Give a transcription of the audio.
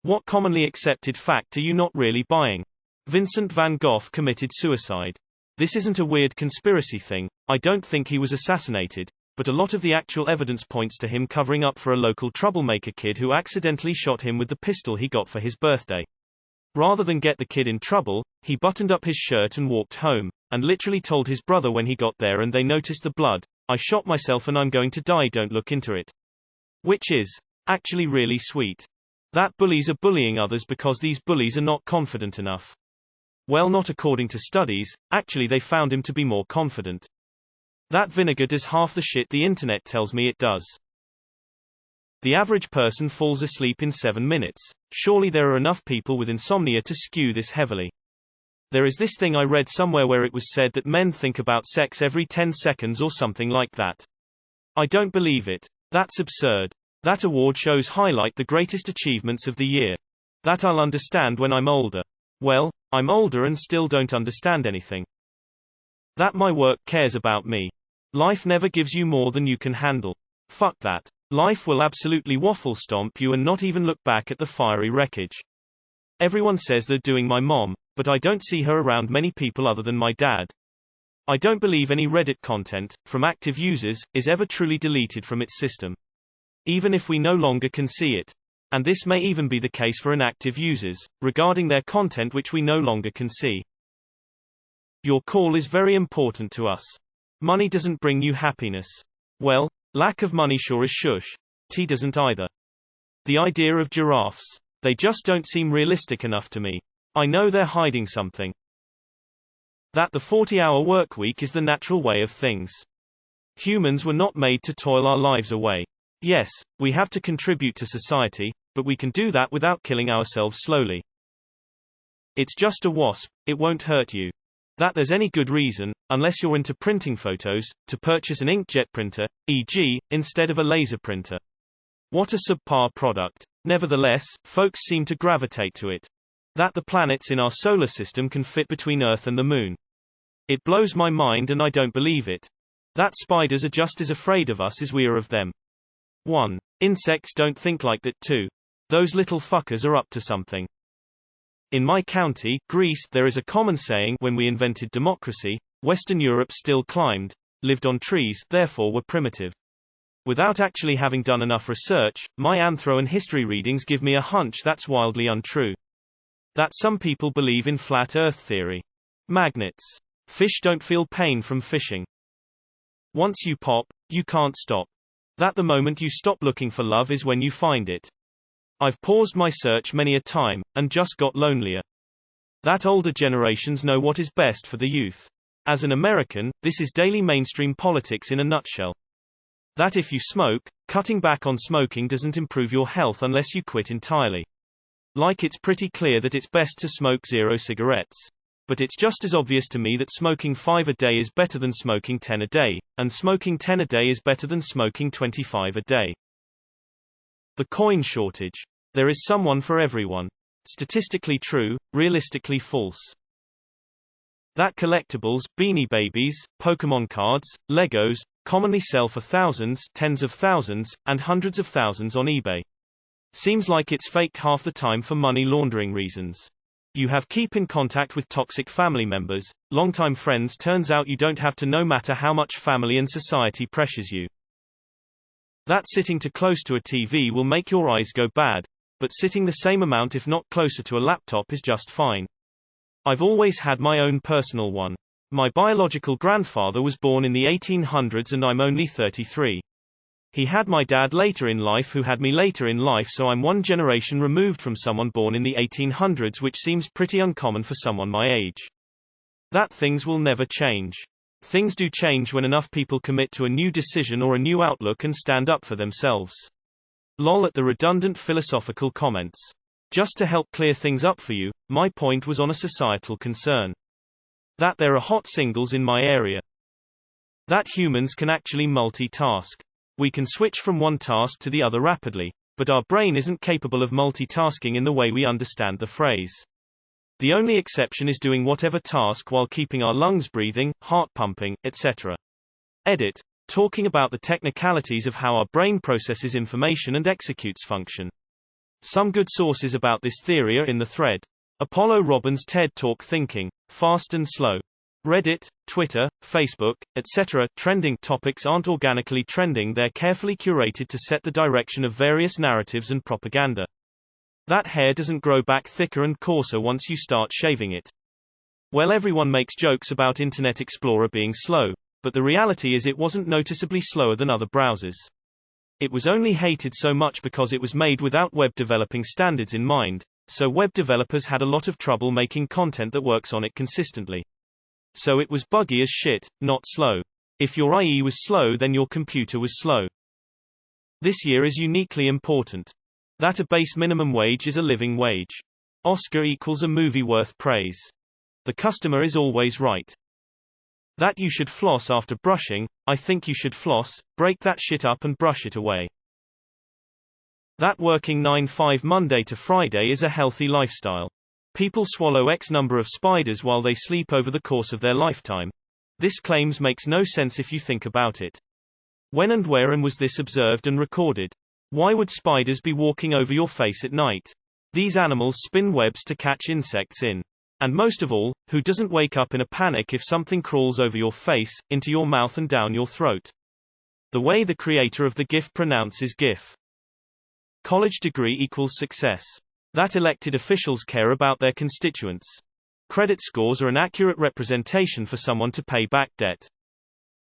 What commonly accepted fact are you not really buying? Vincent van Gogh committed suicide. This isn't a weird conspiracy thing. I don't think he was assassinated, but a lot of the actual evidence points to him covering up for a local troublemaker kid who accidentally shot him with the pistol he got for his birthday. Rather than get the kid in trouble, he buttoned up his shirt and walked home, and literally told his brother when he got there and they noticed the blood, "I shot myself and I'm going to die, don't look into it." Which is actually really sweet. That bullies are bullying others because these bullies are not confident enough. Well, not according to studies, actually they found him to be more confident. That vinegar does half the shit the internet tells me it does. The average person falls asleep in 7 minutes. Surely there are enough people with insomnia to skew this heavily. There is this thing I read somewhere where it was said that men think about sex every 10 seconds or something like that. I don't believe it. That's absurd. That award shows highlight the greatest achievements of the year. That I'll understand when I'm older. Well, I'm older and still don't understand anything. That my work cares about me. Life never gives you more than you can handle. Fuck that. Life will absolutely waffle stomp you and not even look back at the fiery wreckage. Everyone says they're doing my mom, but I don't see her around many people other than my dad. I don't believe any Reddit content, from active users, is ever truly deleted from its system. Even if we no longer can see it. And this may even be the case for inactive users, regarding their content which we no longer can see. Your call is very important to us. Money doesn't bring you happiness. Well, lack of money sure is shush. Tea doesn't either. The idea of giraffes. They just don't seem realistic enough to me. I know they're hiding something. That the 40-hour workweek is the natural way of things. Humans were not made to toil our lives away. Yes, we have to contribute to society, but we can do that without killing ourselves slowly. It's just a wasp, it won't hurt you. That there's any good reason, unless you're into printing photos, to purchase an inkjet printer, e.g., instead of a laser printer. What a subpar product. Nevertheless, folks seem to gravitate to it. That the planets in our solar system can fit between Earth and the Moon. It blows my mind and I don't believe it. That spiders are just as afraid of us as we are of them. 1. Insects don't think like that. 2. Those little fuckers are up to something. In my county, Greece, there is a common saying: when we invented democracy, Western Europe still climbed, lived on trees, therefore were primitive. Without actually having done enough research, my anthro and history readings give me a hunch that's wildly untrue. That some people believe in flat earth theory. Magnets. Fish don't feel pain from fishing. Once you pop, you can't stop. That the moment you stop looking for love is when you find it. I've paused my search many a time, and just got lonelier. That older generations know what is best for the youth. As an American, this is daily mainstream politics in a nutshell. That if you smoke, cutting back on smoking doesn't improve your health unless you quit entirely. Like it's pretty clear that it's best to smoke 0 cigarettes. But it's just as obvious to me that smoking 5 a day is better than smoking 10 a day, and smoking 10 a day is better than smoking 25 a day. The coin shortage. There is someone for everyone. Statistically true, realistically false. That collectibles, Beanie Babies, Pokemon cards, Legos, commonly sell for thousands, tens of thousands, and hundreds of thousands on eBay. Seems like it's faked half the time for money laundering reasons. You have keep in contact with toxic family members, longtime friends. Turns out you don't have to, no matter how much family and society pressures you. That sitting too close to a TV will make your eyes go bad, but sitting the same amount if not closer to a laptop is just fine. I've always had my own personal one. My biological grandfather was born in the 1800s and I'm only 33. He had my dad later in life who had me later in life, so I'm one generation removed from someone born in the 1800s, which seems pretty uncommon for someone my age. That things will never change. Things do change when enough people commit to a new decision or a new outlook and stand up for themselves. Lol at the redundant philosophical comments. Just to help clear things up for you, my point was on a societal concern. That there are hot singles in my area. That humans can actually multitask. We can switch from one task to the other rapidly, but our brain isn't capable of multitasking in the way we understand the phrase. The only exception is doing whatever task while keeping our lungs breathing, heart pumping, etc. Edit. Talking about the technicalities of how our brain processes information and executes function. Some good sources about this theory are in the thread. Apollo Robbins' TED Talk Thinking, Fast and Slow. Reddit, Twitter, Facebook, etc. Trending topics aren't organically trending, they're carefully curated to set the direction of various narratives and propaganda. That hair doesn't grow back thicker and coarser once you start shaving it. Well, everyone makes jokes about Internet Explorer being slow, but the reality is it wasn't noticeably slower than other browsers. It was only hated so much because it was made without web developing standards in mind, so web developers had a lot of trouble making content that works on it consistently. So it was buggy as shit, not slow. If your IE was slow, then your computer was slow. This year is uniquely important. That a base minimum wage is a living wage. Oscar equals a movie worth praise. The customer is always right. That you should floss after brushing, I think you should floss, break that shit up and brush it away. That working 9-5 Monday to Friday is a healthy lifestyle. People swallow X number of spiders while they sleep over the course of their lifetime. This claims makes no sense if you think about it. When and where and was this observed and recorded? Why would spiders be walking over your face at night? These animals spin webs to catch insects in. And most of all, who doesn't wake up in a panic if something crawls over your face, into your mouth and down your throat? The way the creator of the GIF pronounces GIF. College degree equals success. That elected officials care about their constituents. Credit scores are an accurate representation for someone to pay back debt.